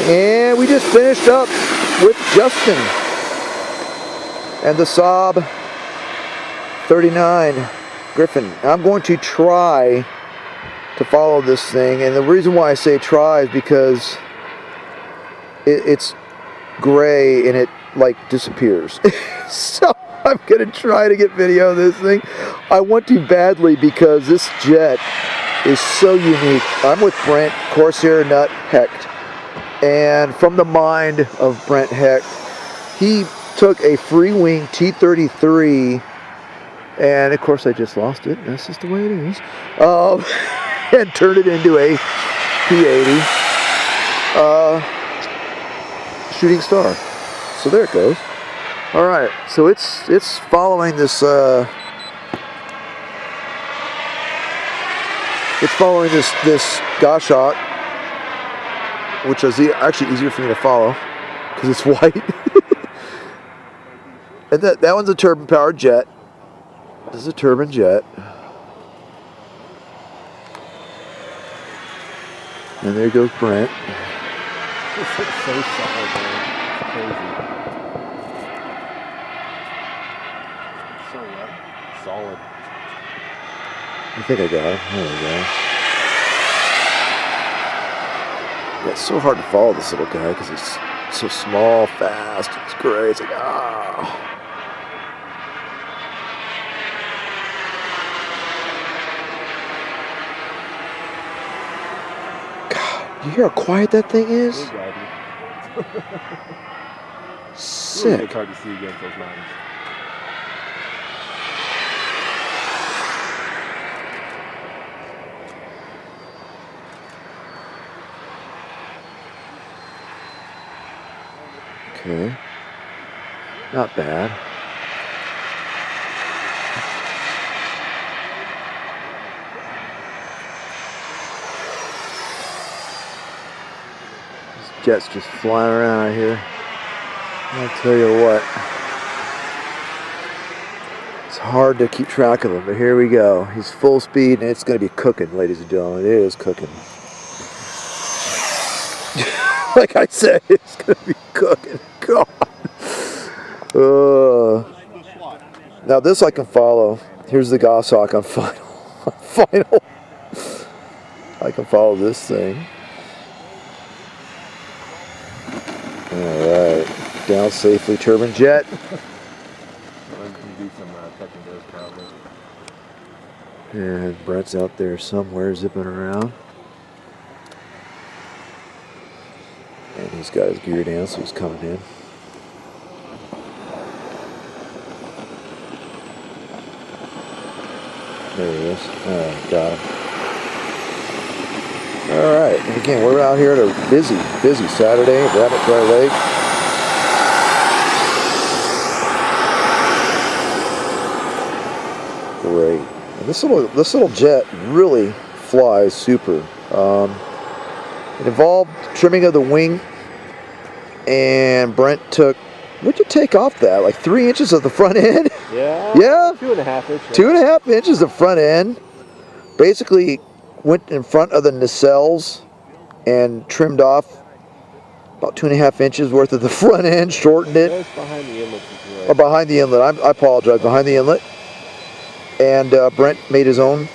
And we just finished up with Justin and the Saab 39 Griffin. I'm going to try to follow this thing, and the reason why I say try is because it's gray and it like disappears. So I'm gonna try to get video of this thing. I want to badly because this jet is so unique. I'm with Brent Hecht, and from the mind of Brent Hecht, he took a Freewing T-33, and of course I just lost it. That's just the way it is. And turned it into a P-80 Shooting Star. So there it goes. All right, so it's following this. It's following this goshawk, which is actually easier for me to follow because it's white. And that one's a turbine-powered jet. This is a turbine jet. And there goes Brent. This looks so solid, man. It's crazy. It's so what? Solid. I think I got him. There we go. Yeah, it's so hard to follow this little guy because he's so small, fast. It's great. It's like, ah. God, you hear how quiet that thing is? Sick. It's hard to see against those mountains. Okay. Not bad. This jet's just flying around out here. I'll tell you what. It's hard to keep track of him, but here we go. He's full speed and it's going to be cooking, ladies and gentlemen. It is cooking. Like I said, it's going to be cooking. God. Now this I can follow. Here's the goshawk on final. Final. I can follow this thing. Alright. Down safely, turbine jet. And Brent's out there somewhere zipping around. And he's got his gear down, so he's coming in. There he is. Alright, got him. Alright, and again, we're out here at a busy Saturday at Rabbit Dry Lake. Great. And this little jet really flies super. It involved trimming of the wing, and Brent took, what'd you take off that? Like 3 inches of the front end? Yeah. Yeah? 2.5 inches. 2.5 inches of front end. Basically went in front of the nacelles and trimmed off about 2.5 inches worth of the front end, shortened it. That's behind the inlet. Or behind the inlet. I apologize. Behind the inlet. And Brent made his own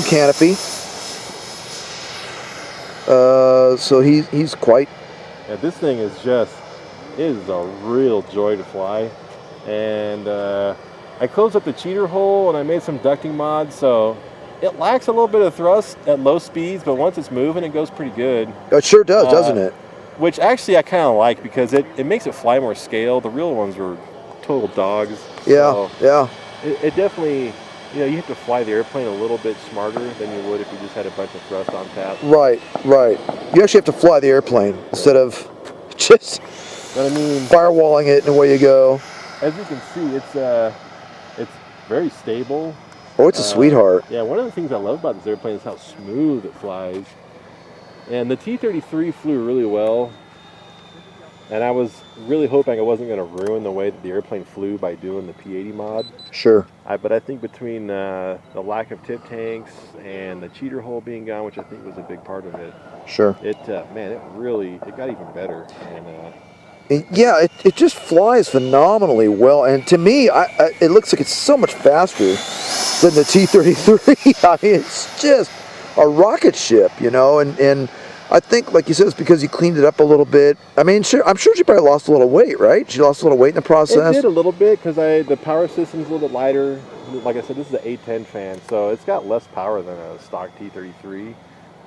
canopy. So he's quite. Yeah, this thing is it is a real joy to fly. And I closed up the cheater hole and I made some ducting mods, so it lacks a little bit of thrust at low speeds, but once it's moving, it goes pretty good. It sure does, doesn't it? Which actually I kind of like because it makes it fly more scale. The real ones were total dogs. Yeah, so yeah. It definitely, you have to fly the airplane a little bit smarter than you would if you just had a bunch of thrust on tap. Right. You actually have to fly the airplane instead of just firewalling it and away you go. As you can see, it's very stable. Oh, it's a sweetheart. Yeah, one of the things I love about this airplane is how smooth it flies. And the T-33 flew really well. And I was really hoping I wasn't going to ruin the way that the airplane flew by doing the P-80 mod. Sure. But I think between the lack of tip tanks and the cheater hole being gone, which I think was a big part of it, Sure. Man, it got even better. And yeah, it just flies phenomenally well. And to me, it looks like it's so much faster than the T-33. I mean, it's just a rocket ship, you know. And I think, like you said, it's because you cleaned it up a little bit. I mean, I'm sure she probably lost a little weight, right? She lost a little weight in the process. It did a little bit because the power system's a little bit lighter. Like I said, this is an A10 fan, so it's got less power than a stock T-33,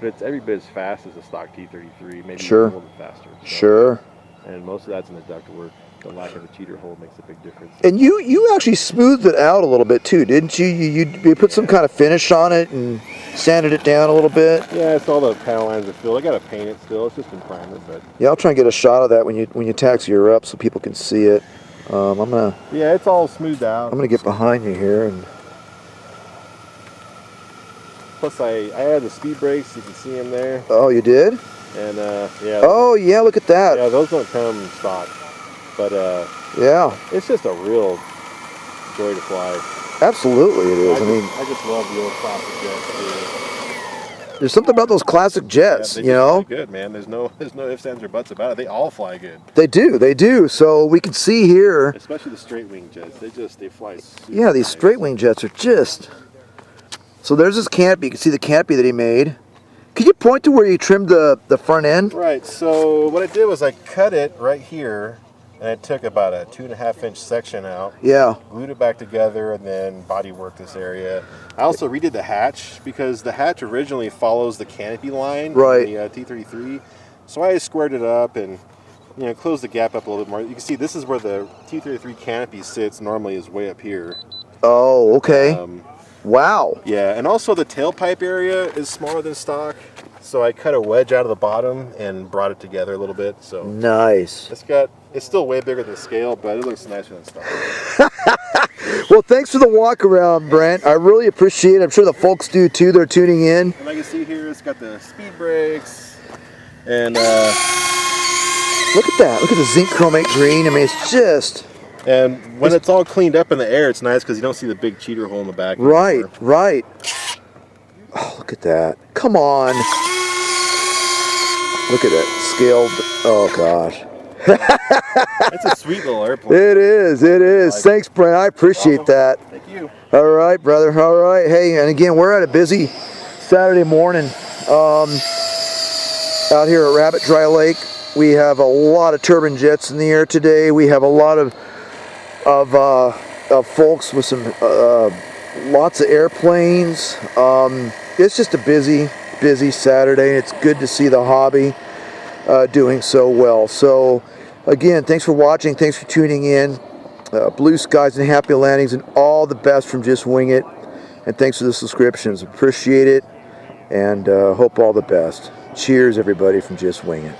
but it's every bit as fast as a stock T-33, maybe Sure. a little bit faster. So, Sure. and most of that's in the ductwork. The lack of the cheater hole makes a big difference. And you actually smoothed it out a little bit too, didn't you? You put some kind of finish on it and sanded it down a little bit. Yeah, it's all the panel lines are filled. I gotta paint it still. It's just been primer, but Yeah, I'll try and get a shot of that when you taxi her up so people can see it. yeah, it's all smoothed out. I'm gonna get behind you here and. Plus, I added the speed brakes. You can see them there. Oh, you did? And yeah. Oh yeah, look at that. Yeah, those don't come stock, but yeah, it's just a real joy to fly. Absolutely, it is. I just love the old classic jets. There's something about those classic jets, yeah, you know. Good, man. There's no ifs, ands, or buts about it. They all fly good. They do. So we can see here. Especially the straight wing jets. They fly. Yeah, these straight wing jets are just. So there's this canopy. You can see the canopy that he made. Could you point to where you trimmed the front end? Right. So what I did was I cut it right here, and I took about a 2.5-inch section out. Yeah. Glued it back together, and then body worked this area. I also redid the hatch because the hatch originally follows the canopy line. Right. In the T-33. So I squared it up and closed the gap up a little bit more. You can see this is where the T-33 canopy sits. Normally is way up here. Oh, okay. Wow. Yeah, and also the tailpipe area is smaller than stock, so I cut a wedge out of the bottom and brought it together a little bit. So nice. It's still way bigger than scale, but it looks nicer than stock. Well, thanks for the walk around, Brent. I really appreciate it. I'm sure the folks do too. They're tuning in. And like you see here, it's got the speed brakes, and look at that. Look at the zinc chromate green. I mean, it's just. And when it's all cleaned up in the air, it's nice because you don't see the big cheater hole in the back. Right. Oh, look at that. Come on. Look at that. Scaled. Oh, gosh. It's a sweet little airplane. It is. Thanks, Brent. I appreciate that. Thank you. All right, brother. All right. Hey, and again, we're at a busy Saturday morning out here at Rabbit Dry Lake. We have a lot of turbine jets in the air today. We have a lot of folks with some lots of airplanes. It's just a busy Saturday, and it's good to see the hobby doing so well. So again, thanks for watching, thanks for tuning in. Blue skies and happy landings, and all the best from Just Wing It. And thanks for the subscriptions, appreciate it, and hope all the best. Cheers, everybody, from Just Wing It.